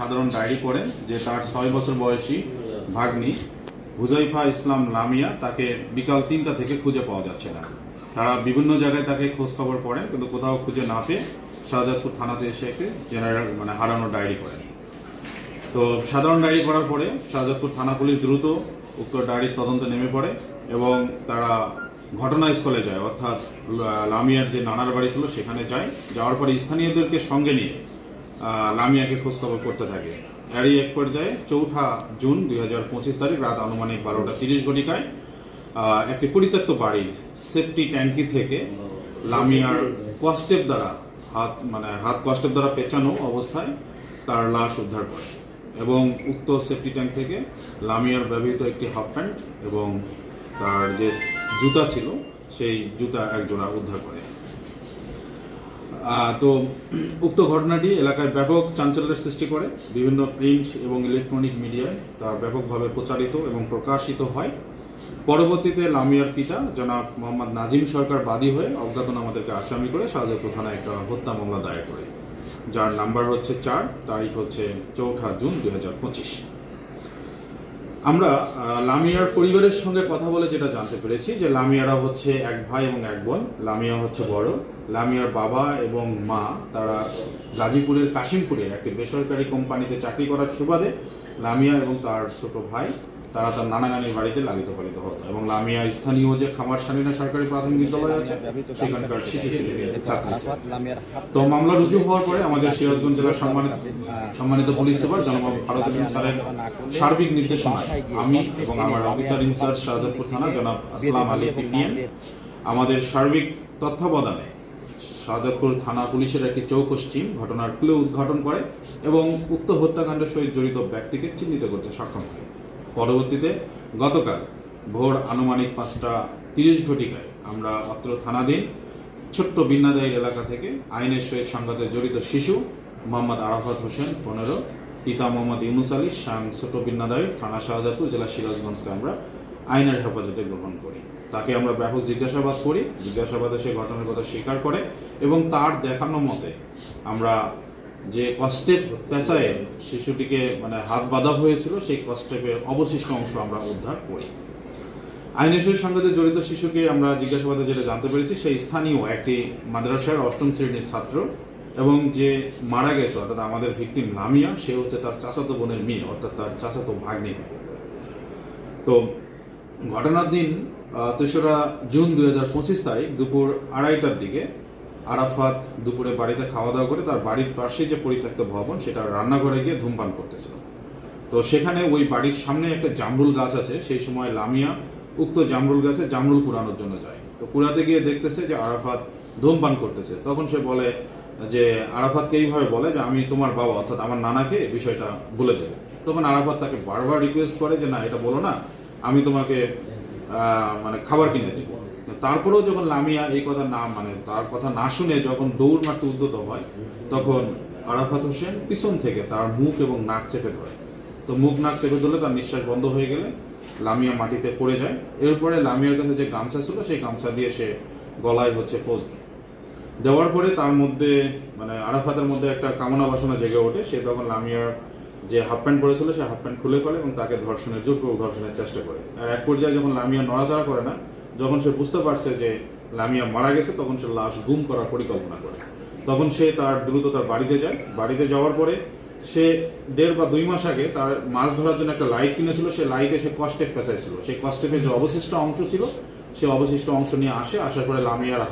সাধারণ ডায়েরি করেন যে তার 6 বছর বয়সী ভাগ্নি হুজাইফা ইসলাম লামিয়া তাকে বিকাল 3টা থেকে খুঁজে পাওয়া যাচ্ছে না। তারা বিভিন্ন জায়গায় তাকে খোঁজ খবর করেন, কিন্তু কোথাও খুঁজে না পেয়ে শাহজাদপুর থানাতে এসে একটি জেনারেল হারানো ডায়েরি করেন। তো সাধারণ ডায়েরি করার পরে শাহজাদপুর থানা পুলিশ দ্রুত উক্ত ডায়েরির তদন্তে নেমে পড়ে এবং তারা ঘটনাস্থলে যায়, অর্থাৎ লামিয়ার যে নানার বাড়ি ছিল সেখানে যায়। যাওয়ার পরে স্থানীয়দেরকে সঙ্গে নিয়ে লামিয়াকে খোঁজখবর করতে থাকে। এরই এক পর্যায়ে 4 জুন 2025 তারিখ রাত আনুমানিক 12টা 30 ঘটিকায় একটি পরিত্যক্ত বাড়ির সেফটি ট্যাঙ্কি থেকে লামিয়ার কস্টেপ দ্বারা হাত কস্টেপ দ্বারা পেঁচানো অবস্থায় তার লাশ উদ্ধার করে এবং উক্ত সেফটি ট্যাঙ্ক থেকে লামিয়ার ব্যবহৃত একটি হাফ প্যান্ট এবং তার যে জুতা ছিল সেই জুতা এক জোড়া উদ্ধার করে। তো উক্ত ঘটনাটি এলাকায় ব্যাপক চাঞ্চল্যের সৃষ্টি করে। বিভিন্ন প্রিন্ট এবং ইলেকট্রনিক মিডিয়ায় তা ব্যাপকভাবে প্রচারিত এবং প্রকাশিত হয়। পরবর্তীতে লামিয়ার পিতা জনাব মোহাম্মদ নাজিম সরকার বাদী হয়ে অজ্ঞাতনামাদেরকে আসামি করে শাহজাদপুর থানায় একটা হত্যা মামলা দায়ের করে, যার নাম্বার হচ্ছে 4, তারিখ হচ্ছে 4 জুন 2025। আমরা লামিয়ার পরিবারের সঙ্গে কথা বলে যেটা জানতে পেরেছি যে লামিয়ারা হচ্ছে এক ভাই এবং এক বোন। লামিয়া হচ্ছে বড়। লামিয়ার বাবা এবং মা তারা গাজীপুরের কাশিমপুরের একটি বেসরকারি কোম্পানিতে চাকরি করার সুবাদে লামিয়া এবং তার ছোট ভাই তারা তার নানা নানির বাড়িতে লালিত পালিত হতো এবং লামিয়া স্থানীয় যে খামার সানিনা সরকারি প্রাথমিক বিদ্যালয় আছে সেখানকার শিশু ছাত্রী। তো মামলা রুজু হওয়ার পরে আমাদের সিরাজগঞ্জ জেলার সম্মানিত পুলিশ সুপার জনাব ফারুক হোসেন স্যারের সার্বিক নির্দেশনায় আমি এবং আমার অফিসার ইনচার্জ শাহজাদপুর থানা জনাব আসলাম আলী পিপিএম আমাদের সার্বিক তত্ত্বাবধানে শাহজাদপুর থানা পুলিশের একটি চৌকস টিম ঘটনার ক্লু উদ্ঘাটন করে এবং উক্ত হত্যাকাণ্ডের সহিত জড়িত ব্যক্তিকে চিহ্নিত করতে সক্ষম হয়। পরবর্তীতে গতকাল ভোর আনুমানিক 5টা 30 ঘটিকায় আমরা অত্র থানাধীন ছোট্ট বিন্নাদায়ী এলাকা থেকে আইনের সহিত সংঘাতে জড়িত শিশু মোহাম্মদ আরাফাত হোসেন 15, পিতা মোহাম্মদ ইউনুস আলী, শান ছোট বিন্নাদায়ী, থানা শাহজাদপুর, জেলা সিরাজগঞ্জকে আমরা আইনের হেফাজতে গ্রহণ করি। তাকে আমরা ব্যাপক জিজ্ঞাসাবাদ করি। জিজ্ঞাসাবাদে সে ঘটনার কথা স্বীকার করে এবং তার দেখানো মতে আমরা যে কস্টেপ পেশায় শিশুটিকে হাত বাঁধা হয়েছিল সেই কস্টেপের অবশিষ্ট অংশ আমরা উদ্ধার করি। আইনের সহিত সংঘাতে জড়িত শিশুকে আমরা জিজ্ঞাসাবাদে যেটা জানতে পেরেছি সেই স্থানীয় একটি মাদ্রাসার 8ম শ্রেণীর ছাত্র এবং যে মারা গেছে অর্থাৎ আমাদের ভিকটিম লামিয়া সে হচ্ছে তার চাচাতো বোনের মেয়ে, অর্থাৎ তার চাচাতো ভাগ্নি। তো ঘটনার দিন 3রা জুন 2025 তারিখ দুপুর 2:30টার দিকে আরাফাত দুপুরে বাড়িতে খাওয়া দাওয়া করে তার বাড়ির পাশে যে পরিত্যক্ত ভবন সেটা রান্নাঘরে গিয়ে ধূমপান করতেছিল। তো সেখানে ওই বাড়ির সামনে একটা জামরুল গাছ আছে, সেই সময় লামিয়া উক্ত জামরুল গাছে জামরুল কুড়ানোর জন্য যায়। তো কুড়াতে গিয়ে দেখতেছে যে আরাফাত ধূমপান করতেছে। তখন সে বলে যে আরাফাতকে এইভাবে বলে যে আমি তোমার বাবা অর্থাৎ আমার নানাকে বিষয়টা বলে দেবো। তখন আরাফাত তাকে বারবার রিকোয়েস্ট করে যে না এটা বলো না, আমি তোমাকে খাবার কিনে দেবো। তারপরেও যখন লামিয়া এই কথা তার কথা না শুনে যখন দৌড় মারতে উদ্যত হয় তখন আরাফাত হোসেন পিছন থেকে তার মুখ এবং নাক চেপে ধরে। তো মুখ নাক চেপে ধরলে তার নিঃশ্বাস বন্ধ হয়ে গেলে লামিয়া মাটিতে পড়ে যায়। এরপরে লামিয়ার কাছে যে গামছা ছিল সেই গামছা দিয়ে সে গলায় পোঁচ দেওয়ার পরে তার মধ্যে আরাফাতের মধ্যে একটা কামনা বাসনা জেগে ওঠে। সে তখন লামিয়ার যে হাফ প্যান্ট পরেছিল সে হাফ প্যান্ট খুলে ফেলে এবং তাকে জোরপূর্বক ধর্ষণের চেষ্টা করে। আর এক পর্যায়ে যখন লামিয়া নড়াচড়া করে না, যখন সে বুঝতে পারছে যে লামিয়া মারা গেছে তখন সে লাশ গুম করার পরিকল্পনা করে। তখন সে দ্রুত তার বাড়িতে যায়। বাড়িতে যাওয়ার পরে সে 1.5 বা 2 মাস আগে তার মাছ ধরার জন্য একটা লাইট কিনেছিল। সেই লাইটে সে কস্টেপ পেঁচাইছিল। সেই কস্টেপের যে অবশিষ্ট অংশ ছিল সে অবশিষ্ট অংশ নিয়ে আসার পরে লামিয়ার